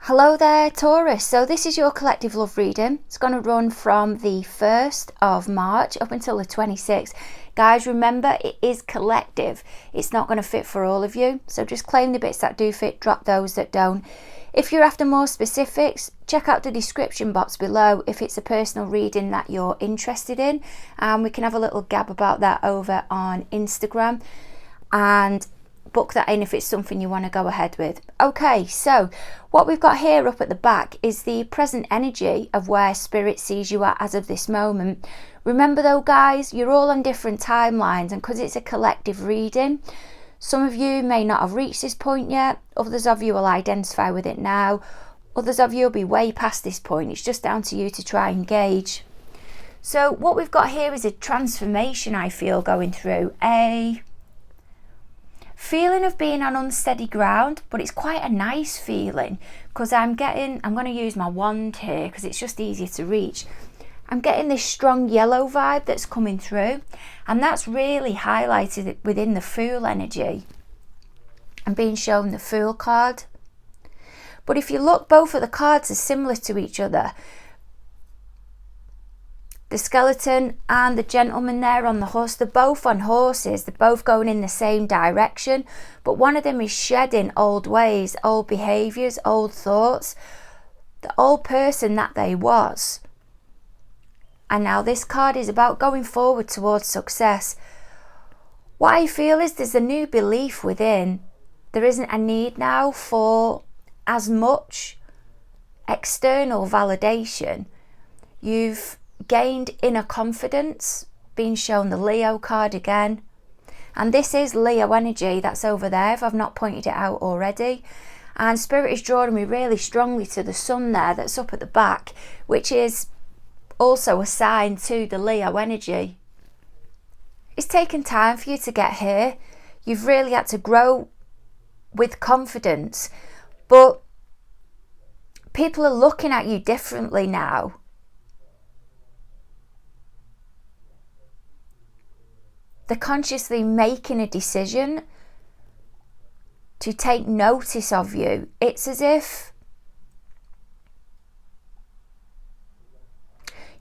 Hello there, Taurus. So this is your collective love reading. It's going to run from the 1st of March up until the 26th. Guys, remember, it is collective. It's not going to fit for all of you. So just claim the bits that do fit, drop those that don't. If you're after more specifics, check out the description box below if it's a personal reading that you're interested in. And we can have a little gab about that over on Instagram. And book that in if it's something you want to go ahead with. Okay, so what we've got here up at the back is the present energy of where Spirit sees you at as of this moment. Remember though, guys, you're all on different timelines, and because it's a collective reading, some of you may not have reached this point yet, others of you will identify with it now, others of you will be way past this point. It's just down to you to try and gauge. So what we've got here is a transformation, I feel, going through a feeling of being on unsteady ground, but it's quite a nice feeling because I'm going to use my wand here because it's just easier to reach. I'm getting this strong yellow vibe that's coming through, and that's really highlighted within the Fool energy. I'm being shown the Fool card, but if you look, both of the cards are similar to each other. The skeleton and the gentleman there on the horse, they're both on horses, they're both going in the same direction, but one of them is shedding old ways, old behaviours, old thoughts, the old person that they was. And now this card is about going forward towards success. What I feel is there's a new belief within. There isn't a need now for as much external validation. You've gained inner confidence, being shown the Leo card again, and this is Leo energy that's over there if I've not pointed it out already. And Spirit is drawing me really strongly to the sun there that's up at the back, which is also a sign to the Leo energy. It's taken time for you to get here. You've really had to grow with confidence, but people are looking at you differently now. They're consciously making a decision to take notice of you. It's as if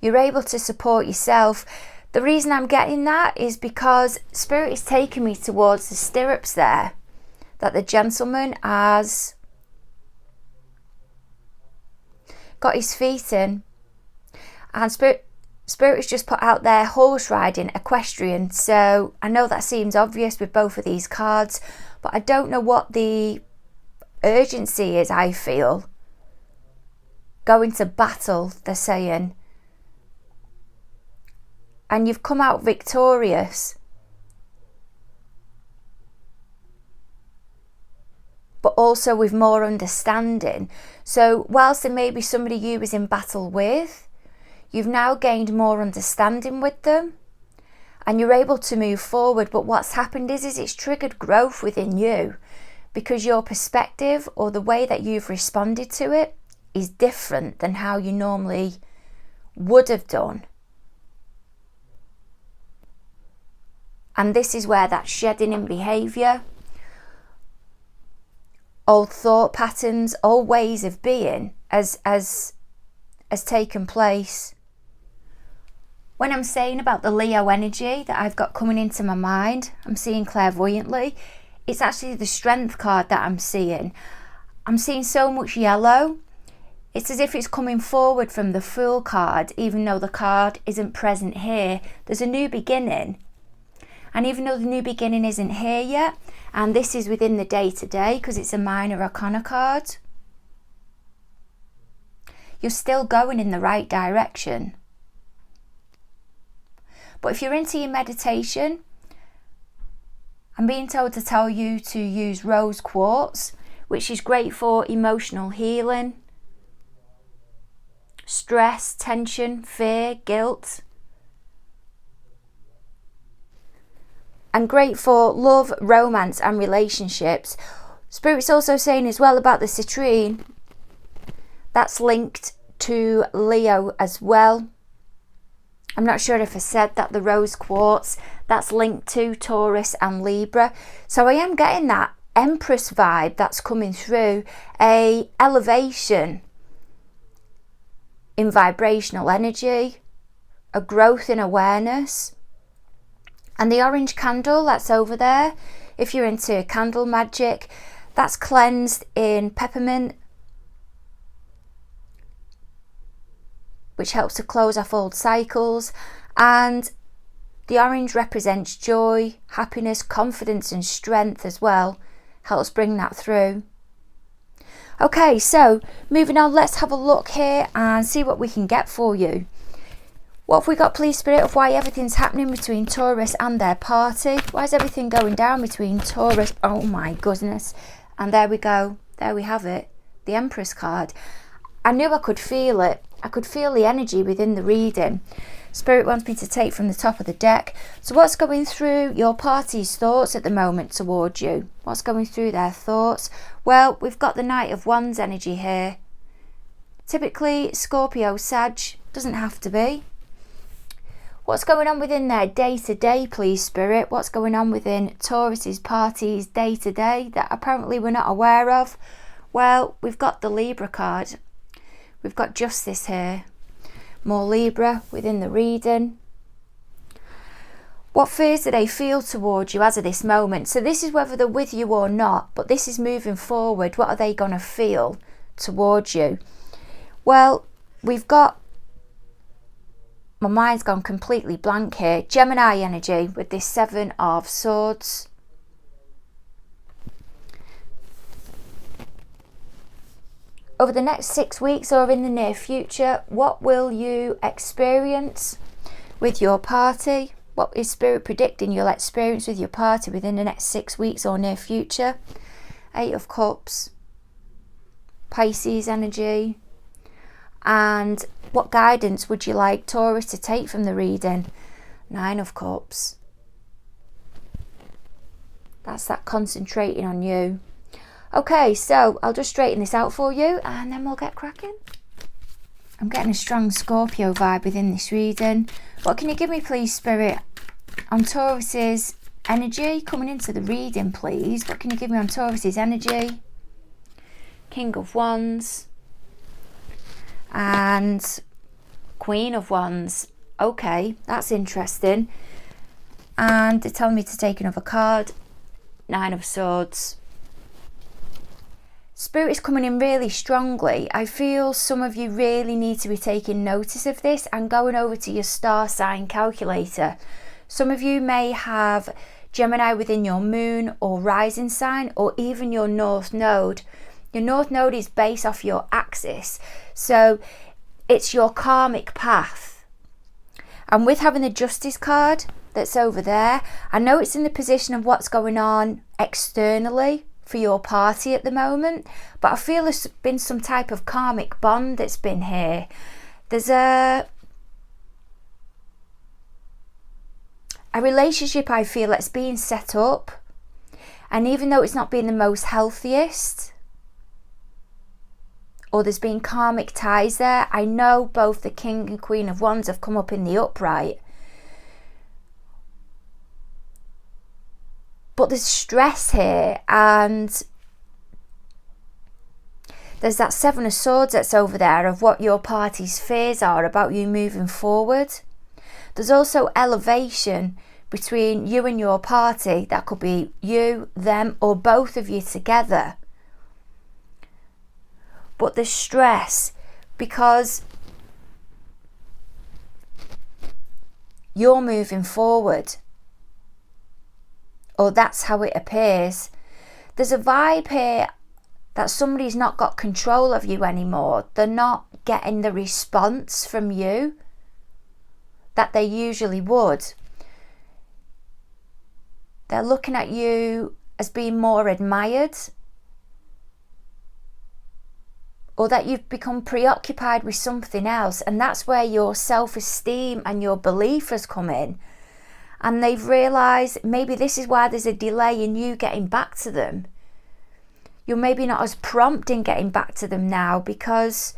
you're able to support yourself. The reason I'm getting that is because Spirit is taking me towards the stirrups there that the gentleman has got his feet in, and Spirit has just put out there horse riding, equestrian. So I know that seems obvious with both of these cards, but I don't know what the urgency is, I feel. Going to battle, they're saying. And you've come out victorious. But also with more understanding. So whilst there may be somebody you was in battle with, you've now gained more understanding with them and you're able to move forward. But what's happened is it's triggered growth within you because your perspective or the way that you've responded to it is different than how you normally would have done. And this is where that shedding in behaviour, old thought patterns, old ways of being has taken place. When I'm saying about the Leo energy that I've got coming into my mind, I'm seeing clairvoyantly, it's actually the Strength card that I'm seeing. I'm seeing so much yellow. It's as if it's coming forward from the Fool card, even though the card isn't present here. There's a new beginning. And even though the new beginning isn't here yet, and this is within the day-to-day because it's a minor arcana card, you're still going in the right direction. But if you're into your meditation, I'm being told to tell you to use rose quartz, which is great for emotional healing, stress, tension, fear, guilt, and great for love, romance and relationships. Spirit's also saying as well about the citrine, that's linked to Leo as well. I'm not sure if I said that the rose quartz, that's linked to Taurus and Libra. So I am getting that Empress vibe that's coming through, a elevation in vibrational energy, a growth in awareness. And the orange candle that's over there, if you're into candle magic, that's cleansed in peppermint, which helps to close off old cycles. And the orange represents joy, happiness, confidence and strength as well. Helps bring that through. Okay, so moving on, let's have a look here and see what we can get for you. What have we got, please, Spirit, of why everything's happening between Taurus and their party? Why is everything going down between Taurus? Oh my goodness. And there we go. There we have it. The Empress card. I knew I could feel it. I could feel the energy within the reading. Spirit wants me to take from the top of the deck. So what's going through your party's thoughts at the moment towards you? What's going through their thoughts? Well, we've got the Knight of Wands energy here. Typically, Scorpio, Sag, doesn't have to be. What's going on within their day-to-day, please, Spirit? What's going on within Taurus's party's day-to-day that apparently we're not aware of? Well, we've got the Libra card. We've got Justice here. More Libra within the reading. What fears do they feel towards you as of this moment? So this is whether they're with you or not, but this is moving forward. What are they going to feel towards you? Well, we've got, my mind's gone completely blank here, Gemini energy with this Seven of Swords. Over the next 6 weeks or in the near future, what will you experience with your party? What is Spirit predicting you'll experience with your party within the next 6 weeks or near future? Eight of Cups, Pisces energy. And what guidance would you like Taurus to take from the reading? Nine of Cups. That's that concentrating on you. Okay, so I'll just straighten this out for you and then we'll get cracking. I'm getting a strong Scorpio vibe within this reading. What can you give me, please, Spirit, on Taurus's energy coming into the reading, please? What can you give me on Taurus's energy? King of Wands and Queen of Wands. Okay, that's interesting. And they're telling me to take another card. Nine of Swords. Spirit is coming in really strongly. I feel some of you really need to be taking notice of this and going over to your star sign calculator. Some of you may have Gemini within your moon or rising sign, or even your north node. Your north node is based off your axis, so it's your karmic path. And with having the Justice card that's over there, I know it's in the position of what's going on externally for your party at the moment, but I feel there's been some type of karmic bond that's been here. There's a relationship, I feel, that's being set up, and even though it's not been the most healthiest, or there's been karmic ties there, I know both the King and Queen of Wands have come up in the upright. But there's stress here, and there's that Seven of Swords that's over there of what your party's fears are about you moving forward. There's also elevation between you and your party. That could be you, them, or both of you together. But there's stress because you're moving forward. Or that's how it appears. There's a vibe here that somebody's not got control of you anymore. They're not getting the response from you that they usually would. They're looking at you as being more admired, or that you've become preoccupied with something else, and that's where your self-esteem and your belief has come in. And they've realised maybe this is why there's a delay in you getting back to them. You're maybe not as prompt in getting back to them now because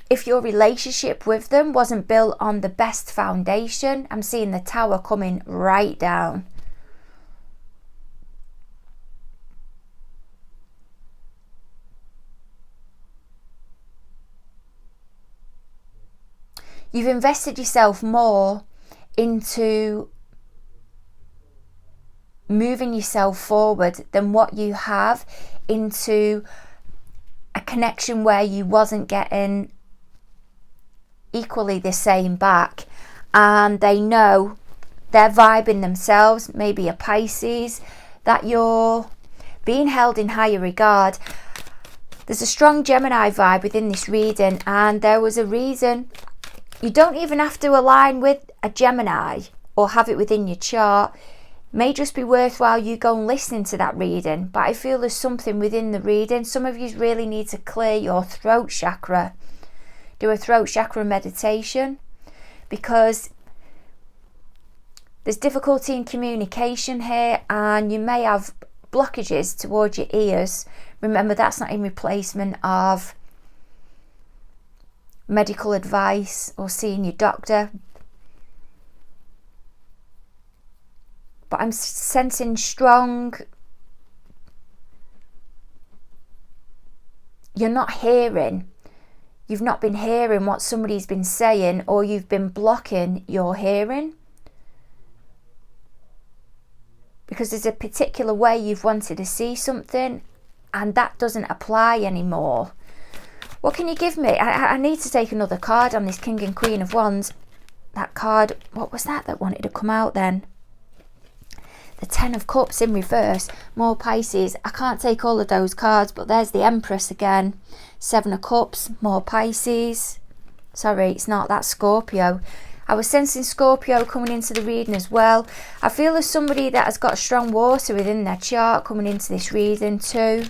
if your relationship with them wasn't built on the best foundation. I'm seeing the Tower coming right down. You've invested yourself more into moving yourself forward than what you have into a connection where you wasn't getting equally the same back. And they know, they're vibing themselves, maybe a Pisces, that you're being held in higher regard. There's a strong Gemini vibe within this reading, and there was a reason. You don't even have to align with a Gemini or have it within your chart. It may just be worthwhile you go and listening to that reading, but I feel there's something within the reading. Some of you really need to clear your throat chakra. Do a throat chakra meditation, because there's difficulty in communication here, and you may have blockages towards your ears. Remember, that's not in replacement of medical advice or seeing your doctor. But I'm sensing strong, you're not hearing. You've not been hearing what somebody's been saying, or you've been blocking your hearing. Because there's a particular way you've wanted to see something, and that doesn't apply anymore. What can you give me? I need to take another card on this King and Queen of Wands. That card, what was that wanted to come out then? The Ten of Cups in reverse. More Pisces. I can't take all of those cards, but there's the Empress again. Seven of Cups. More Pisces. Sorry, it's not. That's Scorpio. I was sensing Scorpio coming into the reading as well. I feel there's somebody that has got strong water within their chart coming into this reading too.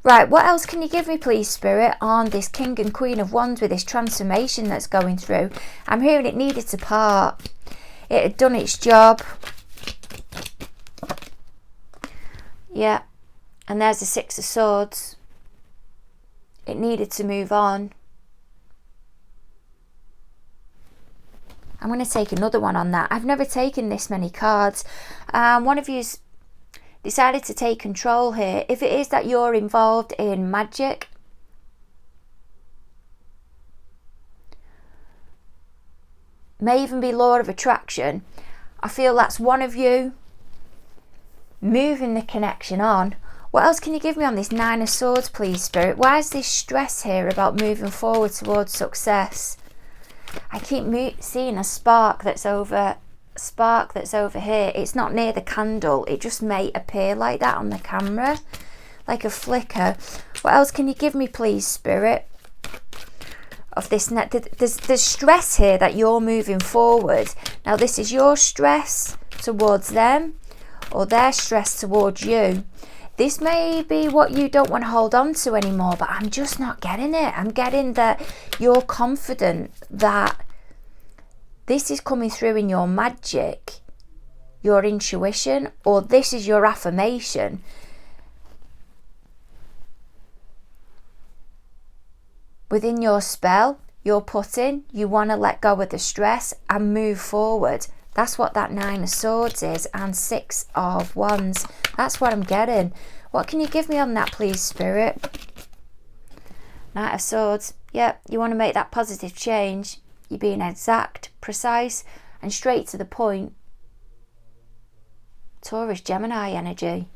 Right, what else can you give me, please, Spirit, on this King and Queen of Wands with this transformation that's going through? I'm hearing it needed to part. It had done its job. Yeah, and there's the Six of Swords. It needed to move on. I'm going to take another one on that. I've never taken this many cards. One of you's decided to take control here. If it is that you're involved in magic, may even be law of attraction, I feel that's one of you moving the connection on. What else can you give me on this Nine of Swords, please, Spirit? Why is this stress here about moving forward towards success? I keep seeing a spark that's over here. It's not near the candle. It just may appear like that on the camera, like a flicker. What else can you give me, please, Spirit, of this net? There's stress here that you're moving forward. Now, this is your stress towards them, or their stress towards you. This may be what you don't want to hold on to anymore, but I'm just not getting it. I'm getting that you're confident that this is coming through in your magic, your intuition, or this is your affirmation. Within your spell, you're putting, you want to let go of the stress and move forward. That's what that Nine of Swords is, and Six of Wands. That's what I'm getting. What can you give me on that, please, Spirit? Knight of Swords. Yep, you want to make that positive change. You're being exact, precise, and straight to the point. Taurus, Gemini energy.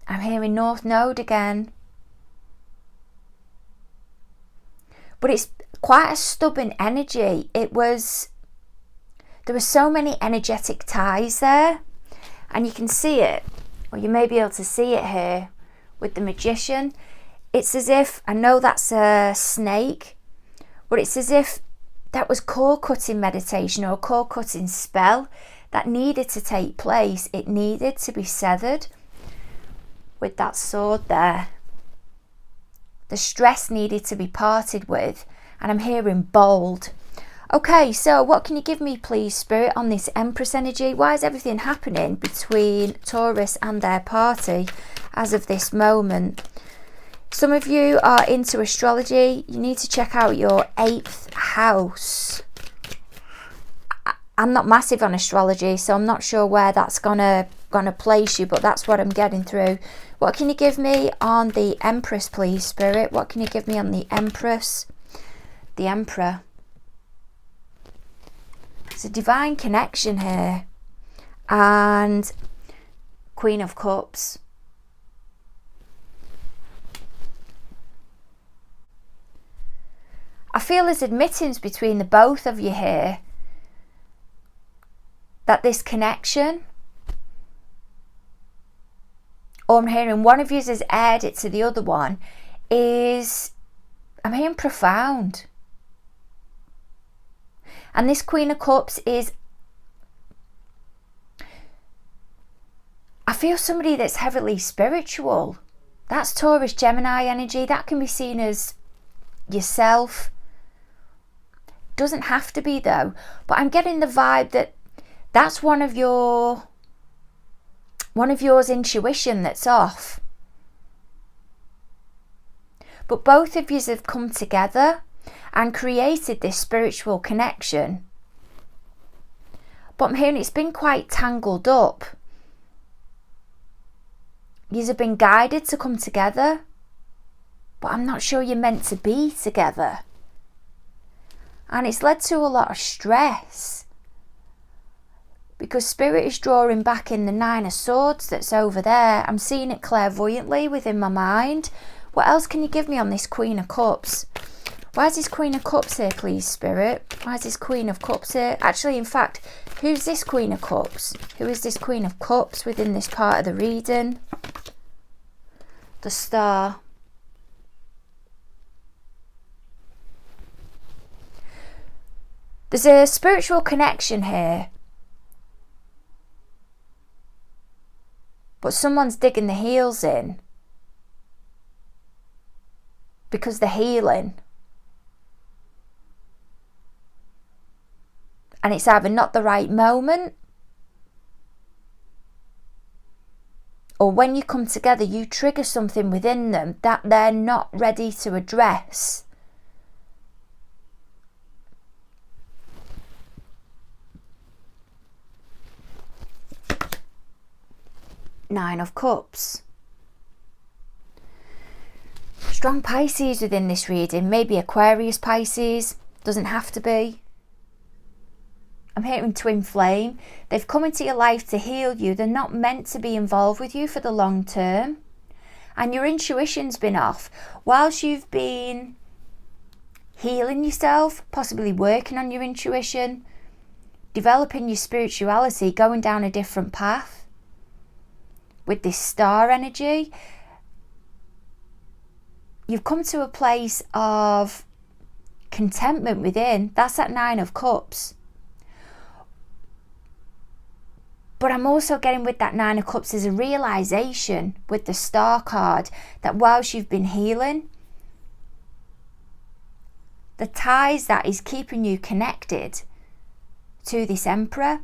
I'm hearing North Node again. But it's quite a stubborn energy. There were so many energetic ties there, and you can see it, or you may be able to see it here with the Magician. It's as if, I know that's a snake, but it's as if that was core cutting meditation or core cutting spell that needed to take place. It needed to be severed with that sword there. The stress needed to be parted with, and I'm hearing bold. Okay, so what can you give me, please, Spirit, on this Empress energy? Why is everything happening between Taurus and their party as of this moment? Some of you are into astrology. You need to check out your 8th house. I'm not massive on astrology, so I'm not sure where that's gonna place you, but that's what I'm getting through. What can you give me on the Empress, please, Spirit? What can you give me on the Empress? The Emperor. It's a divine connection here. And Queen of Cups. I feel there's admittance between the both of you here that this connection, or I'm hearing one of you has aired it to the other one, is, I'm hearing profound. And this Queen of Cups is, I feel somebody that's heavily spiritual. That's Taurus, Gemini energy. That can be seen as yourself. Doesn't have to be though. But I'm getting the vibe that that's one of yours intuition that's off. But both of you have come together and created this spiritual connection. But I'm hearing it's been quite tangled up. You have been guided to come together, but I'm not sure you're meant to be together. And it's led to a lot of stress. Because Spirit is drawing back in the 9 of Swords that's over there. I'm seeing it clairvoyantly within my mind. What else can you give me on this Queen of Cups? Why is this Queen of Cups here, please, Spirit? Why is this Queen of Cups here? Actually, in fact, who's this Queen of Cups? Who is this Queen of Cups within this part of the reading? The Star. There's a spiritual connection here. But someone's digging the heels in. Because they're healing. And it's either not the right moment, or when you come together, you trigger something within them that they're not ready to address. Nine of Cups. Strong Pisces within this reading. Maybe Aquarius Pisces. Doesn't have to be. I'm hearing Twin Flame. They've come into your life to heal you. They're not meant to be involved with you for the long term. And your intuition's been off. Whilst you've been healing yourself, possibly working on your intuition, developing your spirituality, going down a different path. With this Star energy, you've come to a place of contentment within. That's that 9 of Cups. But I'm also getting with that 9 of Cups is a realisation with the Star card that whilst you've been healing, the ties that is keeping you connected to this Emperor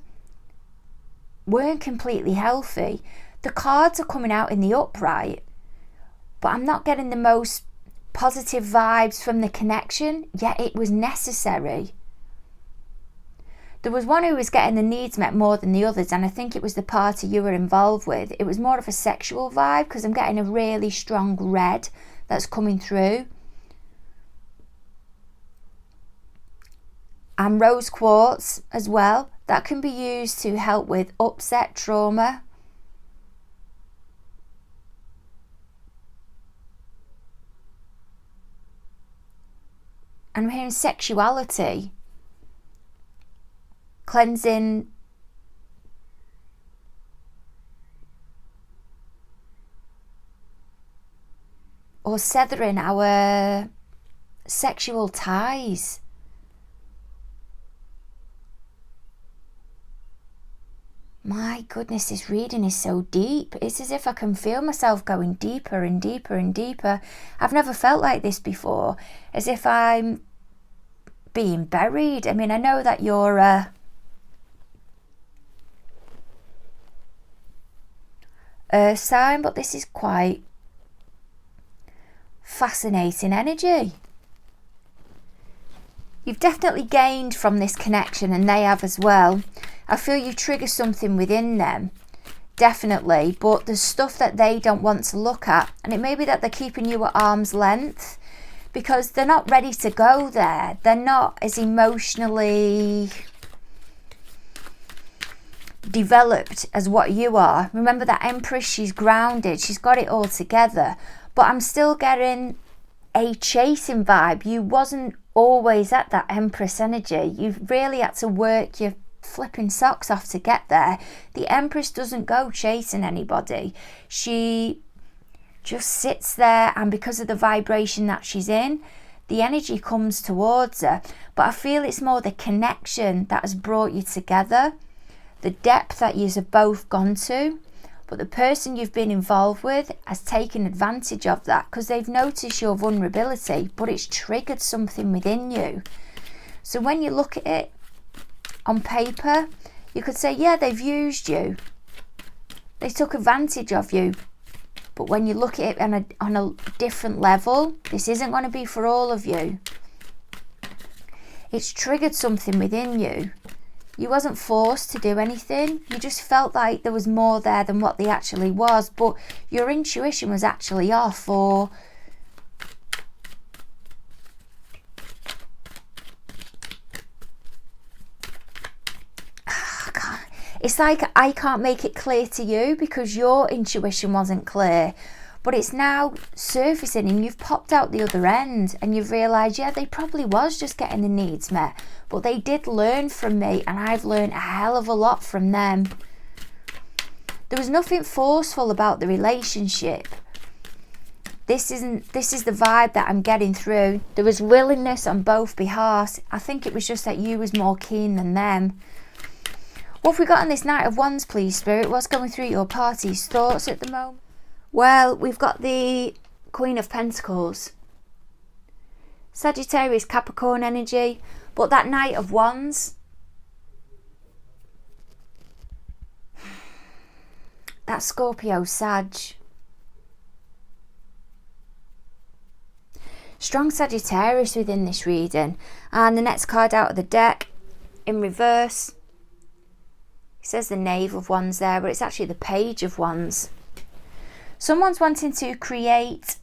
weren't completely healthy. The cards are coming out in the upright, but I'm not getting the most positive vibes from the connection, yet it was necessary. There was one who was getting the needs met more than the others, and I think it was the party you were involved with. It was more of a sexual vibe because I'm getting a really strong red that's coming through. And rose quartz as well. That can be used to help with upset, trauma. And I'm hearing sexuality. Cleansing or severing our sexual ties. My goodness, this reading is so deep. It's as if I can feel myself going deeper and deeper and deeper. I've never felt like this before. As if I'm being buried. I mean, I know that you're a earth sign, but this is quite fascinating energy. You've definitely gained from this connection, and they have as well. I feel you trigger something within them, definitely, but there's stuff that they don't want to look at, and it may be that they're keeping you at arm's length because they're not ready to go there. They're not as emotionally developed as what you are. Remember that Empress, she's grounded, she's got it all together, but I'm still getting a chasing vibe. You wasn't always at that Empress energy. You've really had to work your flipping socks off to get there. The Empress doesn't go chasing anybody. She just sits there, and because of the vibration that she's in, the energy comes towards her. But I feel it's more the connection that has brought you together, the depth that you have both gone to. But the person you've been involved with has taken advantage of that because they've noticed your vulnerability, but it's triggered something within you. So when you look at it on paper, you could say, yeah, they've used you. They took advantage of you. But when you look at it on a different level, this isn't going to be for all of you. It's triggered something within you. You wasn't forced to do anything. You just felt like there was more there than what there actually was. But your intuition was actually off, or it's like I can't make it clear to you because your intuition wasn't clear. But it's now surfacing, and you've popped out the other end and you've realised, yeah, they probably was just getting the needs met. But they did learn from me, and I've learned a hell of a lot from them. There was nothing forceful about the relationship. This is the vibe that I'm getting through. There was willingness on both behalves. I think it was just that you was more keen than them. What have we got on this Knight of Wands, please, Spirit? What's going through your party's thoughts at the moment? Well, we've got the Queen of Pentacles. Sagittarius, Capricorn energy. But that Knight of Wands, that Scorpio, Sag. Strong Sagittarius within this reading. And the next card out of the deck, in reverse, it says the Knave of Wands there, but it's actually the Page of Wands. Someone's wanting to create.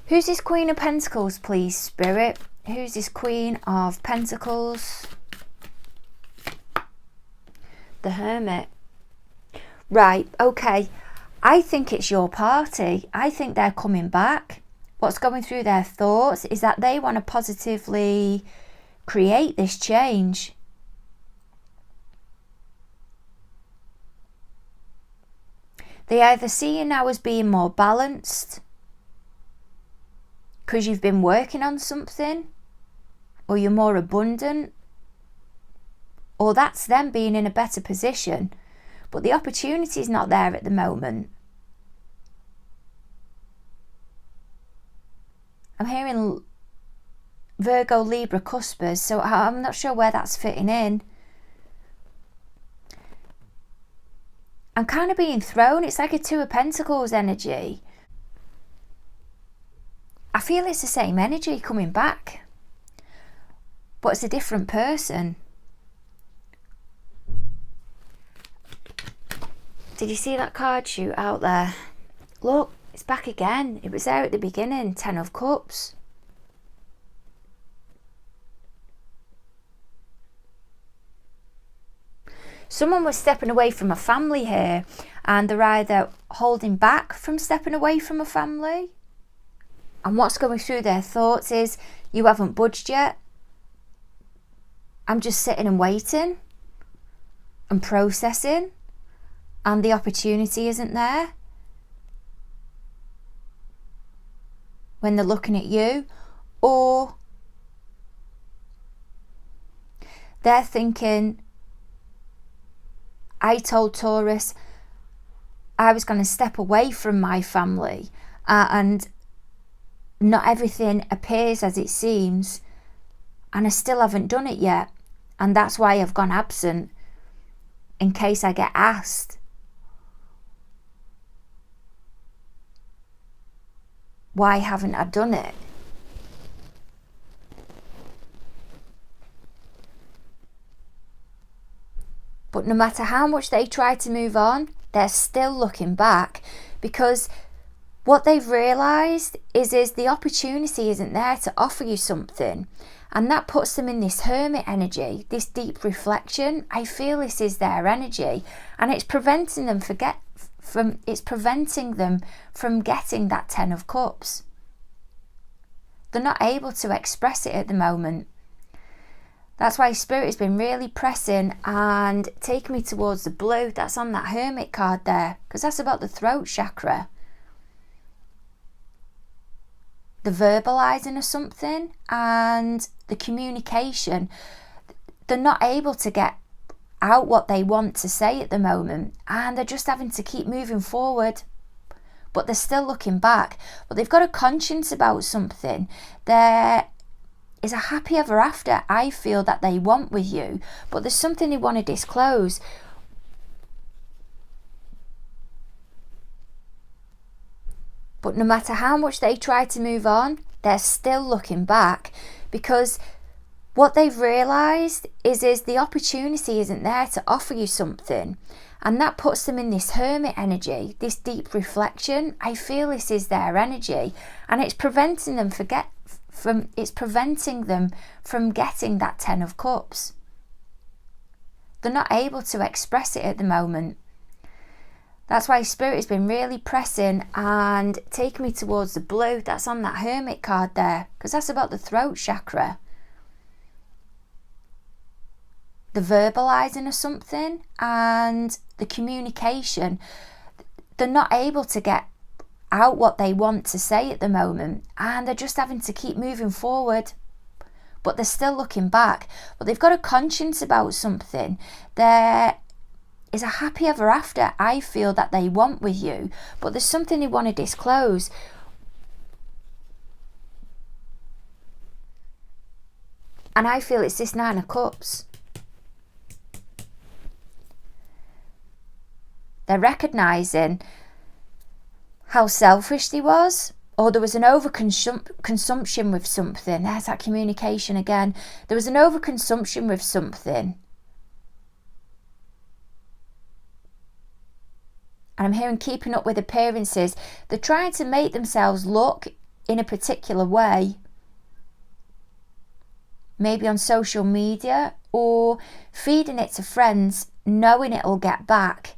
Who's this Queen of Pentacles, please, Spirit? Who's this Queen of Pentacles? The Hermit. Right, okay. I think it's your party. I think they're coming back. What's going through their thoughts is that they want to positively create this change. They either see you now as being more balanced because you've been working on something, or you're more abundant, or that's them being in a better position. But the opportunity is not there at the moment. I'm hearing Virgo, Libra, Cuspers, so I'm not sure where that's fitting in. I'm kind of being thrown. It's like a Two of Pentacles energy. I feel it's the same energy coming back, but it's a different person. Did you see that card shoot out there? Look, it's back again. It was there at the beginning. 10 of Cups. Someone was stepping away from a family here, and they're either holding back from stepping away from a family, and what's going through their thoughts is, you haven't budged yet. I'm just sitting and waiting and processing, and the opportunity isn't there. When they're looking at you, or they're thinking, I told Taurus I was going to step away from my family, and not everything appears as it seems, and I still haven't done it yet. And that's why I've gone absent, in case I get asked. Why haven't I done it? But no matter how much they try to move on, they're still looking back, because what they've realised is the opportunity isn't there to offer you something. And that puts them in this hermit energy, this deep reflection. I feel this is their energy, and it's preventing them from getting that 10 of Cups. They're not able to express it at the moment. That's why Spirit has been really pressing and taking me towards the blue that's on that Hermit card there, because that's about the throat chakra. The verbalizing of something and the communication. They're not able to get out what they want to say at the moment, and they're just having to keep moving forward, but they're still looking back. But they've got a conscience about something. There is a happy ever after, I feel, that they want with you, but there's something they want to disclose. But no matter how much they try to move on, they're still looking back, because what they've realised is the opportunity isn't there to offer you something. And that puts them in this hermit energy, this deep reflection. I feel this is their energy, and it's preventing them from getting that 10 of Cups. They're not able to express it at the moment. That's why Spirit has been really pressing and taking me towards the blue that's on that Hermit card there, because that's about the throat chakra. The verbalizing of something and the communication. They're not able to get out what they want to say at the moment, and they're just having to keep moving forward, but they're still looking back. But they've got a conscience about something. There is a happy ever after, I feel, that they want with you, but there's something they want to disclose. And I feel it's this 9 of Cups. They're recognising how selfish they was, or there was an overconsumption with something. There's that communication again. There was an overconsumption with something. And I'm hearing keeping up with appearances. They're trying to make themselves look in a particular way. Maybe on social media, or feeding it to friends, knowing it'll get back.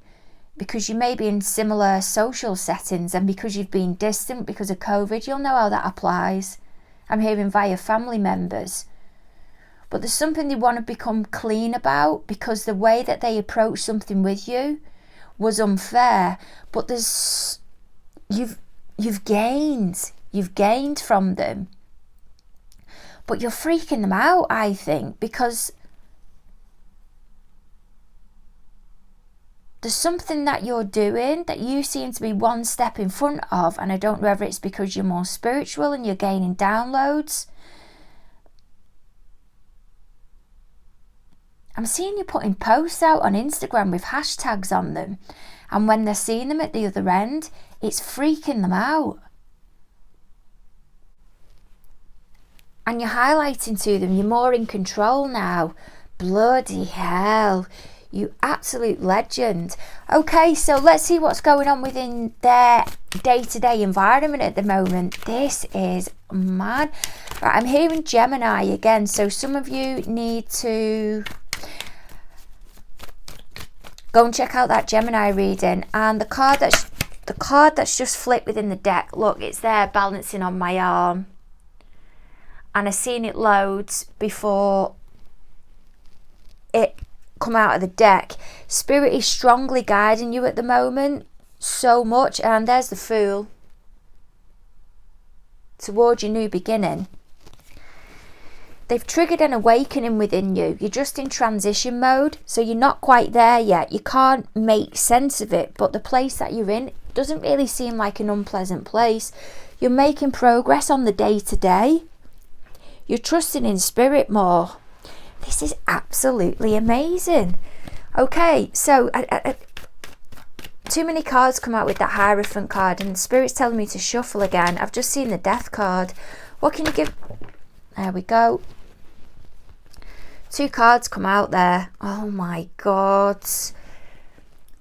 Because you may be in similar social settings, and because you've been distant because of COVID, you'll know how that applies. I'm hearing via family members. But there's something they want to become clean about, because the way that they approached something with you was unfair. But there's you've gained from them. But you're freaking them out, I think, because there's something that you're doing that you seem to be one step in front of, and I don't know whether it's because you're more spiritual and you're gaining downloads. I'm seeing you putting posts out on Instagram with hashtags on them, and when they're seeing them at the other end, it's freaking them out. And you're highlighting to them, you're more in control now. Bloody hell. You absolute legend. Okay, so let's see what's going on within their day-to-day environment at the moment. This is mad. Right, I'm hearing Gemini again, so some of you need to go and check out that Gemini reading. And the card that's just flipped within the deck, look, it's there balancing on my arm, and I've seen it loads before it come out of the deck. Spirit is strongly guiding you at the moment so much, and there's the Fool, towards your new beginning. They've triggered an awakening within you. You're just in transition mode, so you're not quite there yet. You can't make sense of it, but the place that you're in doesn't really seem like an unpleasant place. You're making progress on the day-to-day. You're trusting in spirit more. This is absolutely amazing. Okay, so too many cards come out with that Hierophant card, and Spirit's telling me to shuffle again. I've just seen the Death card. What can you give? There we go. 2 cards come out there. Oh my God.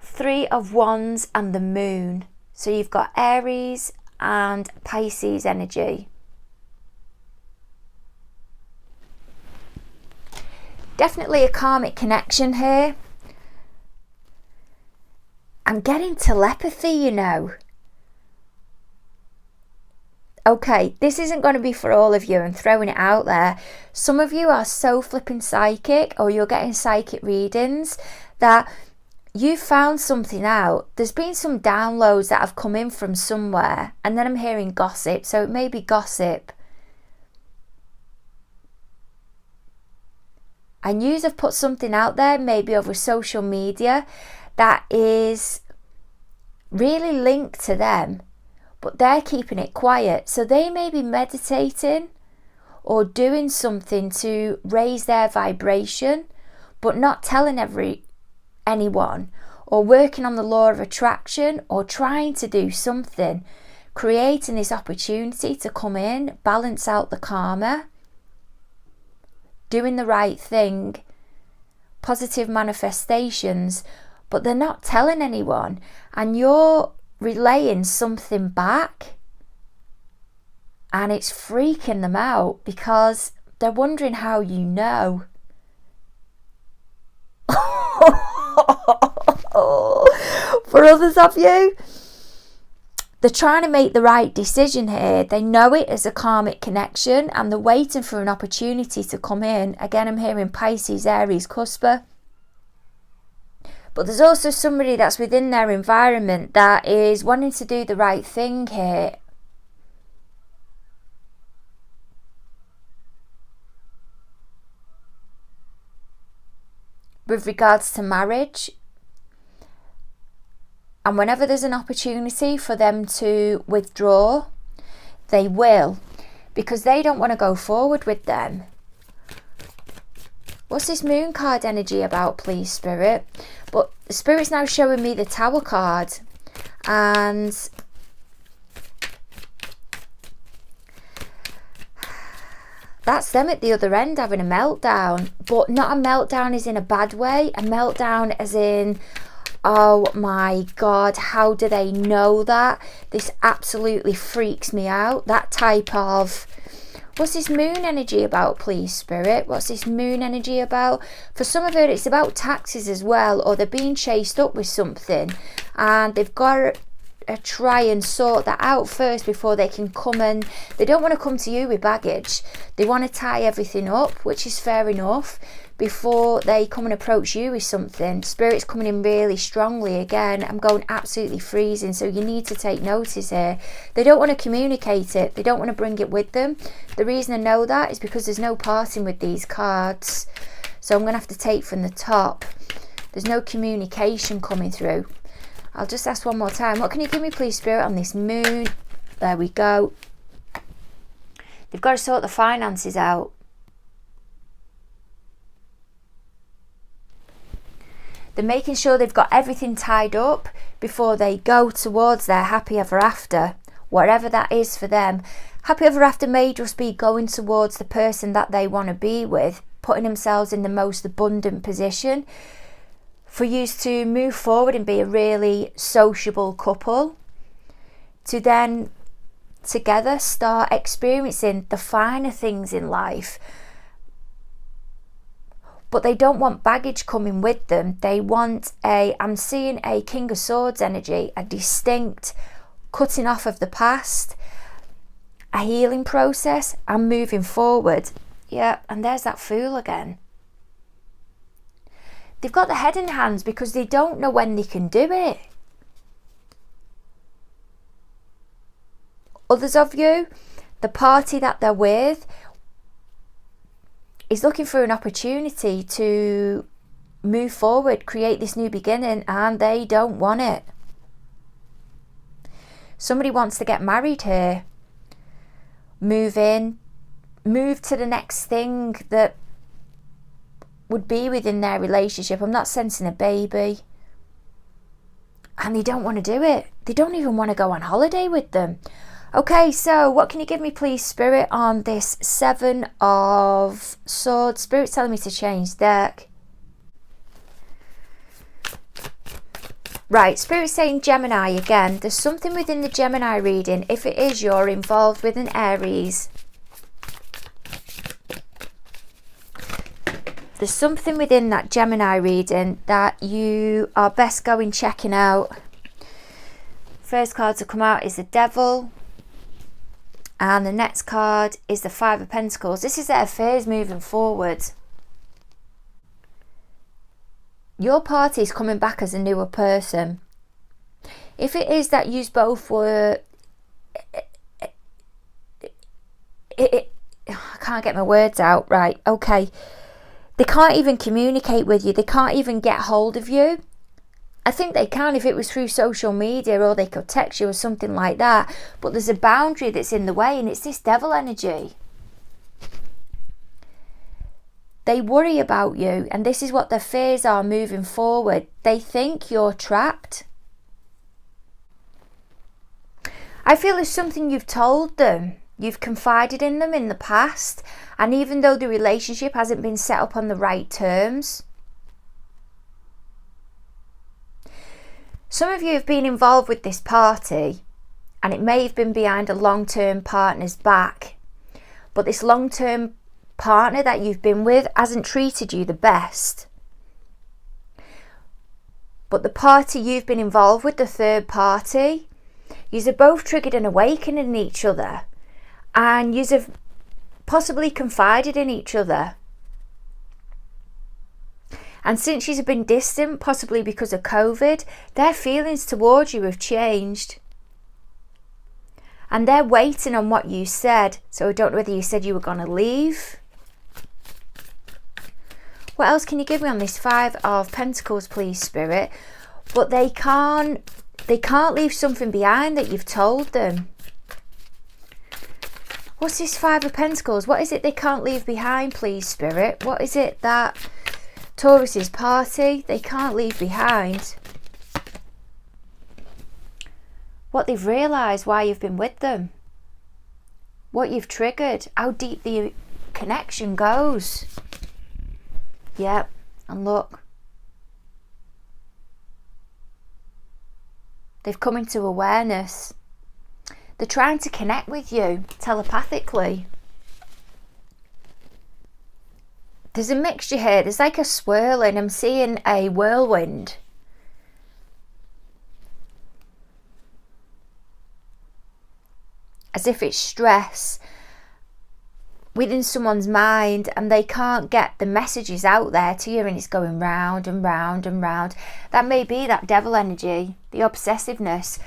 3 of Wands and the Moon. So you've got Aries and Pisces energy. Definitely a karmic connection here. I'm getting telepathy, you know. Okay, this isn't going to be for all of you. I'm throwing it out there. Some of you are so flipping psychic, or you're getting psychic readings, that you found something out. There's been some downloads that have come in from somewhere, and then I'm hearing gossip. So it may be gossip. And you have put something out there, maybe over social media, that is really linked to them, but they're keeping it quiet. So they may be meditating or doing something to raise their vibration, but not telling anyone, or working on the law of attraction, or trying to do something, creating this opportunity to come in, balance out the karma, doing the right thing, positive manifestations, but they're not telling anyone, and you're relaying something back, and it's freaking them out because they're wondering how you know. For others of you, they're trying to make the right decision here. They know it as a karmic connection, and they're waiting for an opportunity to come in. Again, I'm hearing Pisces, Aries, Cusper. But there's also somebody that's within their environment that is wanting to do the right thing here. With regards to marriage. And whenever there's an opportunity for them to withdraw, they will, because they don't want to go forward with them. What's this Moon card energy about, please, Spirit? But the Spirit's now showing me the Tower card, and that's them at the other end having a meltdown. But not a meltdown as in a bad way, a meltdown as in, oh my God, how do they know that? This absolutely freaks me out. That type of... What's this Moon energy about, please, Spirit? What's this Moon energy about? For some of it, it's about taxes as well, or they're being chased up with something, and they've got to try and sort that out first before they can come and... They don't want to come to you with baggage. They want to tie everything up, which is fair enough, before they come and approach you with something. Spirit's coming in really strongly again. I'm going absolutely freezing, so you need to take notice here. They don't want to communicate it. They don't want to bring it with them. The reason I know that is because there's no parting with these cards. So I'm going to have to take from the top. There's no communication coming through. I'll just ask one more time. What can you give me, please, Spirit, on this Moon? There we go. They've got to sort the finances out. They're making sure they've got everything tied up before they go towards their happy ever after, whatever that is for them. Happy ever after may just be going towards the person that they want to be with, putting themselves in the most abundant position for you to move forward and be a really sociable couple, to then together start experiencing the finer things in life. But they don't want baggage coming with them. They want I'm seeing a King of Swords energy, a distinct cutting off of the past, a healing process, and moving forward. Yeah, and there's that Fool again. They've got the head in hands because they don't know when they can do it. Others of you, the party that they're with is looking for an opportunity to move forward, create this new beginning, and they don't want it. Somebody wants to get married here. move in, move to the next thing that would be within their relationship. I'm not sensing a baby. And they don't want to do it. They don't even want to go on holiday with them. Okay, so what can you give me, please, Spirit, on this Seven of Swords? Spirit's telling me to change deck. Right, Spirit's saying Gemini again. There's something within the Gemini reading. If it is you're involved with an Aries, there's something within that Gemini reading that you are best going checking out. First card to come out is the Devil. And the next card is the Five of Pentacles. This is their affairs moving forward. Your party is coming back as a newer person. If it is that you both were... I can't get my words out. Right, okay. They can't even communicate with you. They can't even get hold of you. I think they can if it was through social media, or they could text you or something like that. But there's a boundary that's in the way, and it's this Devil energy. They worry about you, and this is what their fears are moving forward. They think you're trapped. I feel it's something you've told them. You've confided in them in the past, and even though the relationship hasn't been set up on the right terms, some of you have been involved with this party, and it may have been behind a long-term partner's back, but this long-term partner that you've been with hasn't treated you the best. But the party you've been involved with, the third party, yous have both triggered an awakening in each other, and yous have possibly confided in each other. And since yous have been distant, possibly because of COVID, their feelings towards you have changed. And they're waiting on what you said. So I don't know whether you said you were going to leave. What else can you give me on this Five of Pentacles, please, Spirit? But they can't leave something behind that you've told them. What's this Five of Pentacles? What is it they can't leave behind, please, Spirit? What is it that Taurus's party, they can't leave behind? What they've realised, why you've been with them. What you've triggered. How deep the connection goes. Yep, and look. They've come into awareness. They're trying to connect with you telepathically. There's a mixture here. There's like a swirling. I'm seeing a whirlwind. As if it's stress within someone's mind, and they can't get the messages out there to you, and it's going round and round and round. That may be that Devil energy, the obsessiveness,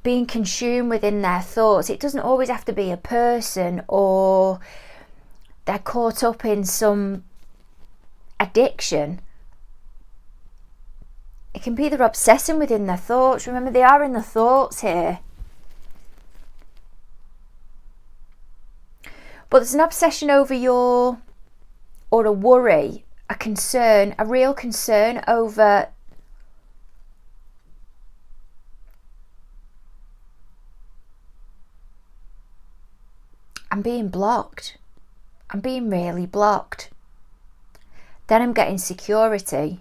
being consumed within their thoughts. It doesn't always have to be a person, or they're caught up in some addiction. It can be they're obsessing within their thoughts. Remember, they are in the thoughts here. But there's an obsession over your, or a worry, a concern, a real concern over I'm being blocked. I'm being really blocked. Then I'm getting security.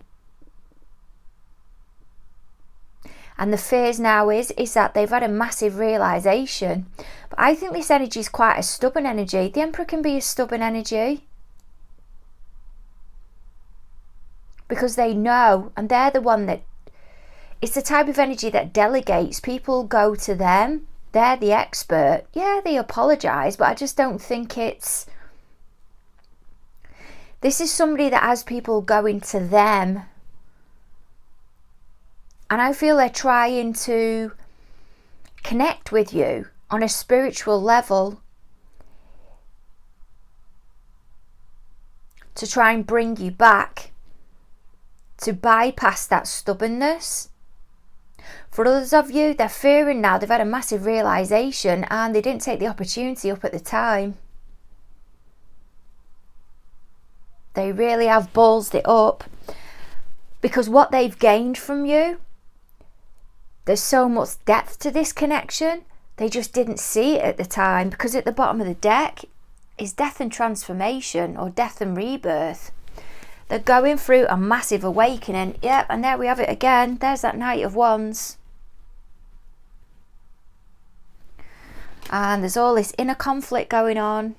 And the fears now is that they've had a massive realisation. But I think this energy is quite a stubborn energy. The Emperor can be a stubborn energy. Because they know, and they're the one that, it's the type of energy that delegates. People go to them. They're the expert. Yeah, they apologise, but I just don't think it's... This is somebody that has people going to them. And I feel they're trying to connect with you on a spiritual level to try and bring you back, to bypass that stubbornness. For others of you, they're fearing now. They've had a massive realisation and they didn't take the opportunity up at the time. They really have ballsed it up, because what they've gained from you, there's so much depth to this connection. They just didn't see it at the time, because at the bottom of the deck is death and transformation, or death and rebirth. They're going through a massive awakening. Yep, and there we have it again. There's that Knight of Wands. And there's all this inner conflict going on.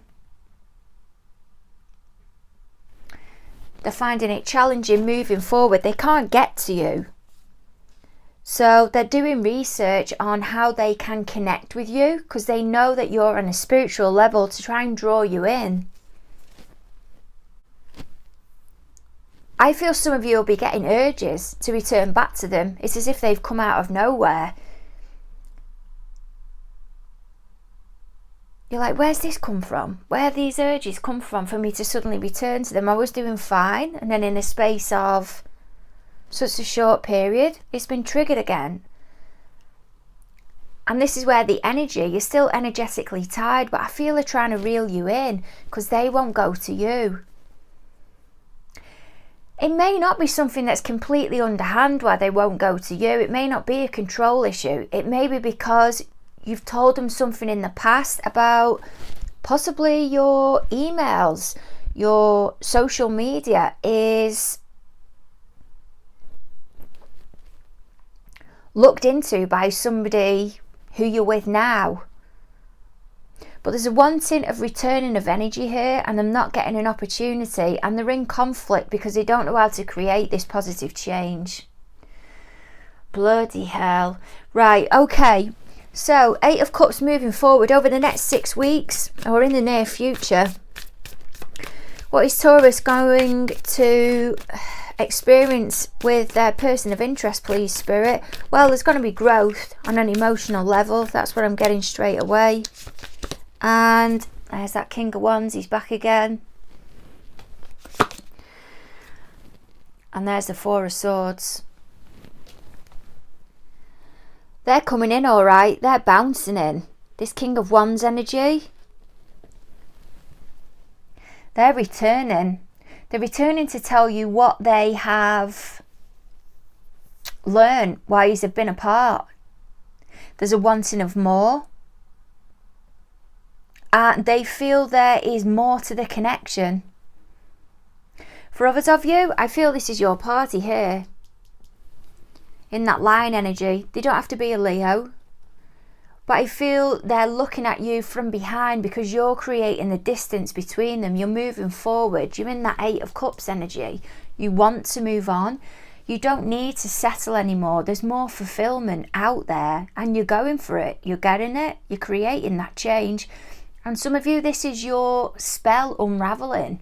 They're finding it challenging moving forward. They can't get to you. So they're doing research on how they can connect with you, because they know that you're on a spiritual level, to try and draw you in. I feel some of you will be getting urges to return back to them. It's as if they've come out of nowhere. You're like, where's this come from? Where have these urges come from for me to suddenly return to them? I was doing fine, and then in a space of such a short period, it's been triggered again. And this is where the energy, you're still energetically tied, but I feel they're trying to reel you in, because they won't go to you. It may not be something that's completely underhand why they won't go to you. It may not be a control issue. It may be because you've told them something in the past about possibly your emails, your social media is looked into by somebody who you're with now. But there's a wanting of returning of energy here, and them not getting an opportunity, and they're in conflict because they don't know how to create this positive change. Bloody hell. Right, okay. So, 8 of Cups moving forward over the next 6 weeks, or in the near future. What is Taurus going to experience with their person of interest, please, Spirit? Well, there's going to be growth on an emotional level. That's what I'm getting straight away. And there's that King of Wands. He's back again. And there's the Four of Swords. They're coming in all right. They're bouncing in. This King of Wands energy. They're returning. They're returning to tell you what they have learned while you've been apart. There's a wanting of more. And they feel there is more to the connection. For others of you, I feel this is your party here. In that line energy. They don't have to be a Leo. But I feel they're looking at you from behind, because you're creating the distance between them. You're moving forward. You're in that 8 of Cups energy. You want to move on. You don't need to settle anymore. There's more fulfillment out there, and you're going for it. You're getting it. You're creating that change. And some of you, this is your spell unraveling.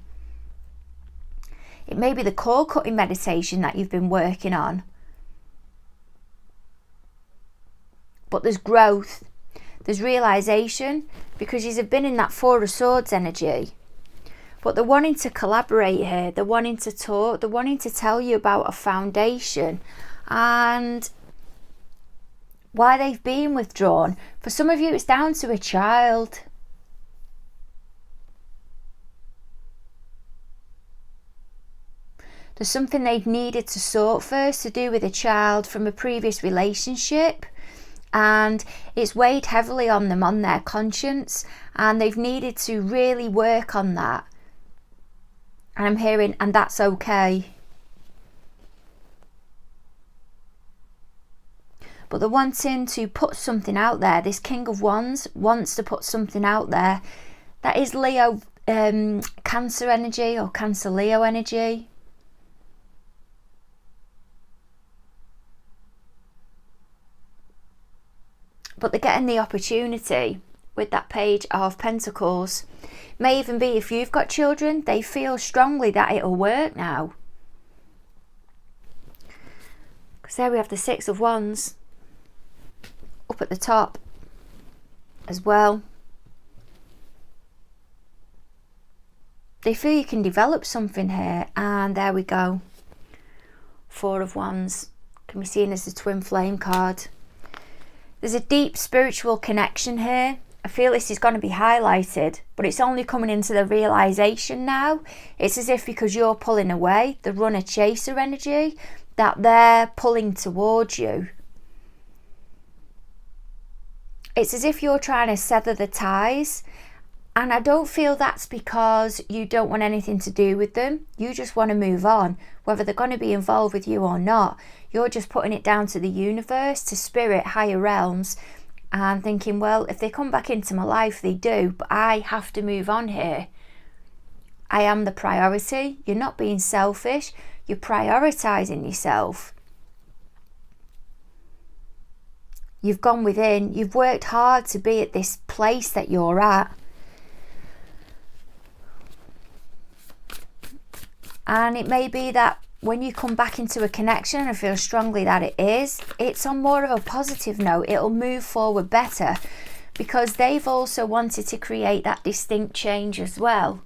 It may be the core cutting meditation that you've been working on. But there's growth. There's realisation, because you've been in that Four of Swords energy. But they're wanting to collaborate here. They're wanting to talk. They're wanting to tell you about a foundation. And why they've been withdrawn. For some of you, it's down to a child. There's something they've needed to sort first, to do with a child from a previous relationship. And it's weighed heavily on them, on their conscience. And they've needed to really work on that. And I'm hearing, and that's okay. But they're wanting to put something out there. This King of Wands wants to put something out there. That is Leo, Cancer energy, or Cancer Leo energy. But they're getting the opportunity with that Page of Pentacles. May even be, if you've got children, they feel strongly that it'll work now. Because there we have the Six of Wands up at the top as well. They feel you can develop something here, and there we go. Four of Wands can be seen as the twin flame card. There's a deep spiritual connection here. I feel this is going to be highlighted, but it's only coming into the realization now. It's as if because you're pulling away, the runner chaser energy, that they're pulling towards you. It's as if you're trying to sever the ties. And I don't feel that's because you don't want anything to do with them. You just want to move on. Whether they're going to be involved with you or not, you're just putting it down to the universe, to spirit, higher realms, and thinking, well, if they come back into my life, they do, but I have to move on here. I am the priority. You're not being selfish. You're prioritizing yourself. You've gone within. You've worked hard to be at this place that you're at. And it may be that when you come back into a connection, and I feel strongly that it is, it's on more of a positive note. It'll move forward better because they've also wanted to create that distinct change as well.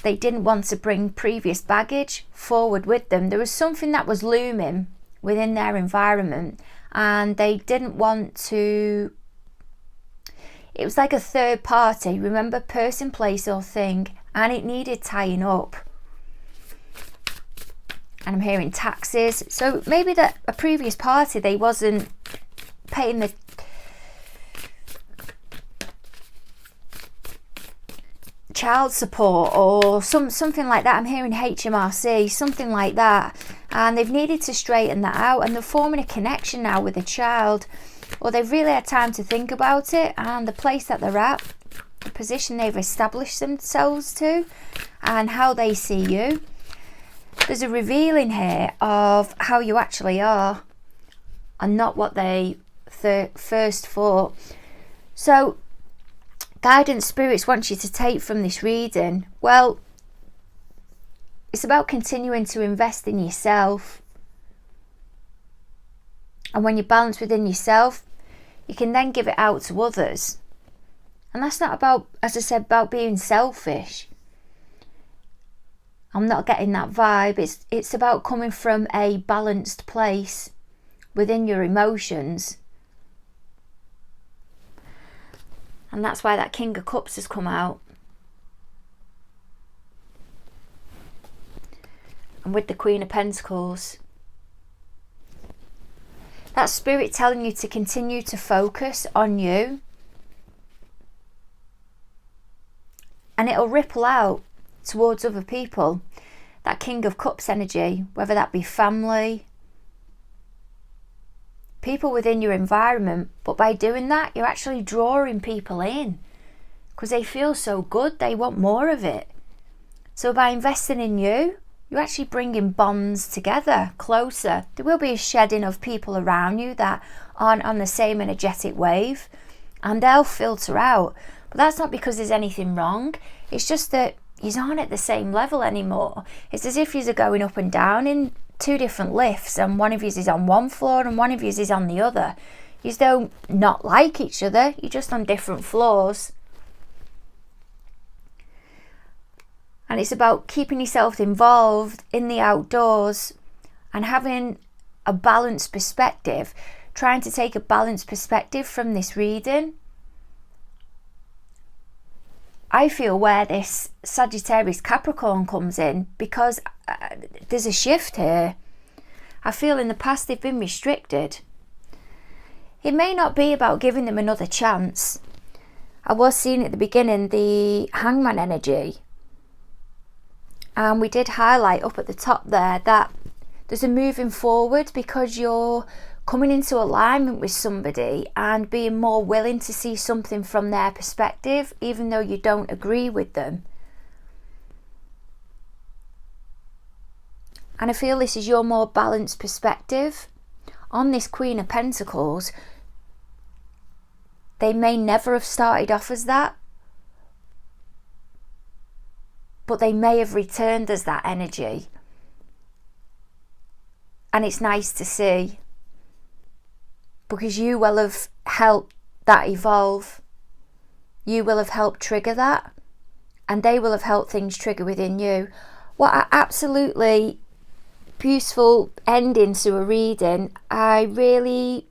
They didn't want to bring previous baggage forward with them. There was something that was looming within their environment, and they didn't want to. It was like a third party, remember, person, place or thing, and it needed tying up. And I'm hearing taxes. So maybe that a previous party, they wasn't paying the child support or something like that. I'm hearing HMRC, something like that. And they've needed to straighten that out, and they're forming a connection now with a child. Or they've really had time to think about it, and the place that they're at, the position they've established themselves to, and how they see you. There's a revealing here of how you actually are, and not what they first thought. So, guidance spirits want you to take from this reading, well, it's about continuing to invest in yourself. And when you balance within yourself, you can then give it out to others. And that's not about, as I said, about being selfish. I'm not getting that vibe. It's about coming from a balanced place within your emotions. And that's why that King of Cups has come out. And with the Queen of Pentacles. That spirit telling you to continue to focus on you. And it'll ripple out towards other people. That King of Cups energy, whether that be family, people within your environment. But by doing that, you're actually drawing people in. Because they feel so good, they want more of it. So by investing in you, you're actually bringing bonds together, closer. There will be a shedding of people around you that aren't on the same energetic wave, and they'll filter out. But that's not because there's anything wrong. It's just that you aren't at the same level anymore. It's as if you're going up and down in two different lifts, and one of you is on one floor and one of you is on the other. You don't not like each other, you're just on different floors. And it's about keeping yourself involved in the outdoors and having a balanced perspective, trying to take a balanced perspective from this reading. I feel where this Sagittarius Capricorn comes in, because there's a shift here. I feel in the past they've been restricted. It may not be about giving them another chance. I was seeing at the beginning the Hangman energy. And we did highlight up at the top there that there's a moving forward because you're coming into alignment with somebody and being more willing to see something from their perspective, even though you don't agree with them. And I feel this is your more balanced perspective. On this Queen of Pentacles, they may never have started off as that, but they may have returned as that energy. And it's nice to see, because you will have helped that evolve. You will have helped trigger that, and they will have helped things trigger within you. What I absolutely beautiful ending to a reading. I really,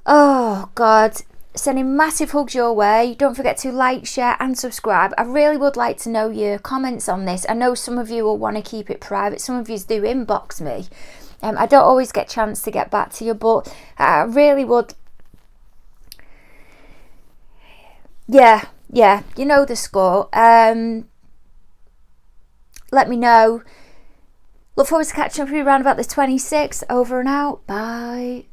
oh God, sending massive hugs your way. Don't forget to like, share and subscribe. I really would like to know your comments on this. I know some of you will want to keep it private. Some of you do inbox me. I don't always get a chance to get back to you, but I really would. Yeah, you know the score. Let me know. Look forward to catching up with you around about the 26th. Over and out. Bye.